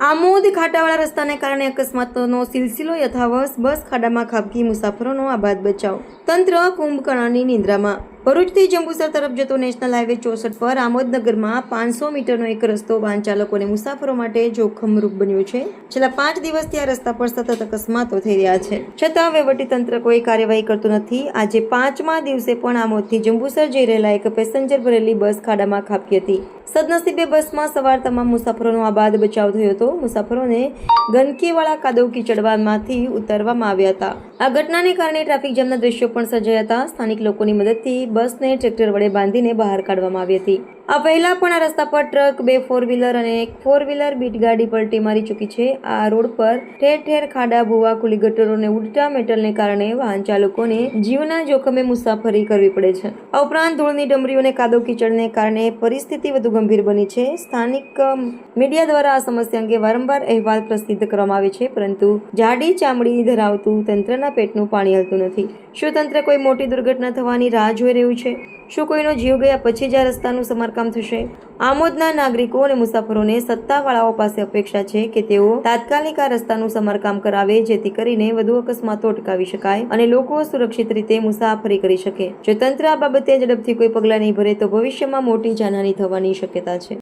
આમોદ ખાડાવાળા રસ્તાને કારણે અકસ્માતનો સિલસિલો યથાવત, બસ ખાડામાં ખાબકી, મુસાફરોનો આબાદ બચાવ. તંત્ર કુંભકર્ણની નિંદ્રામાં. ભરૂચથી જંબુસર તરફ જતો નેશનલ હાઈવે 64 પર આમોદ નગરમાં 500 મીટરનો એક રસ્તો વાહન ચાલકો અને મુસાફરો માટે જોખમરૂપ બન્યો છે. છેલ્લા 5 દિવસથી આ રસ્તા પર સતત અકસ્માતો થઈ રહ્યા છે, છતાં વહીવટીતંત્ર કોઈ કાર્યવાહી કરતું નથી. આજે 5મા દિવસે પણ આમોદથી જંબુસર જઈ રહેલા એક પેસેન્જર ભરેલી બસ ખાડામાં ખાબકી હતી. સદનસીબે બસમાં સવાર તમામ મુસાફરોનો આબાદ બચાવ થયો હતો. મુસાફરોને ગંદકીવાળા કાદવ કીચડમાંથી ઉતારવામાં આવ્યા હતા. આ ઘટનાને કારણે ટ્રાફિક જામના દ્રશ્યો પણ સર્જાયા હતા. સ્થાનિક લોકોની મદદથી બસને ટ્રેક્ટર વડે બાંધીને બહાર કાઢવામાં આવી હતી. આ પહેલા પણ આ રસ્તા પર ટ્રક, 2 4 વ્હીલર અને 1 4 વ્હીલર બીટ ગાડી પલટી મારી ચૂકી છે. આ રોડ પર ઠેર ઠેર ખાડા, ભૂવા, ખુલ્લી ગટરો અને ઉડતા મેટલને કારણે વાહન ચાલકોને જીવના જોખમે મુસાફરી કરવી પડે છે. આ ઉપરાંત ધૂળની ડમરીઓ અને કાદવ કીચડને કારણે પરિસ્થિતિ વધુ ગંભીર બની છે. સ્થાનિક મીડિયા દ્વારા આ સમસ્યા અંગે વારંવાર અહેવાલ પ્રસિદ્ધ કરવામાં આવે છે, પરંતુ જાડી ચામડી ધરાવતું તંત્રના પેટનું પાણી હલતું નથી. શું તંત્ર કોઈ મોટી દુર્ઘટના થવાની રાહ જોઈ રહ્યું છે? શું કોઈનો જીવ ગયા પછી જ આ રસ્તાનું સમારકામ થશે? આમોદના નાગરિકો અને મુસાફરોને સત્તાવાળાઓ પાસે અપેક્ષા છે કે તેઓ તાત્કાલિક આ રસ્તાનું સમારકામ કરાવે, જેથી કરીને વધુ અકસ્માતો અટકાવી શકાય અને લોકો સુરક્ષિત રીતે મુસાફરી કરી શકે. જો તંત્ર આ બાબતે ઝડપથી કોઈ પગલાં નહીં ભરે તો ભવિષ્યમાં મોટી જાનહાનિ થવાની શક્યતા છે.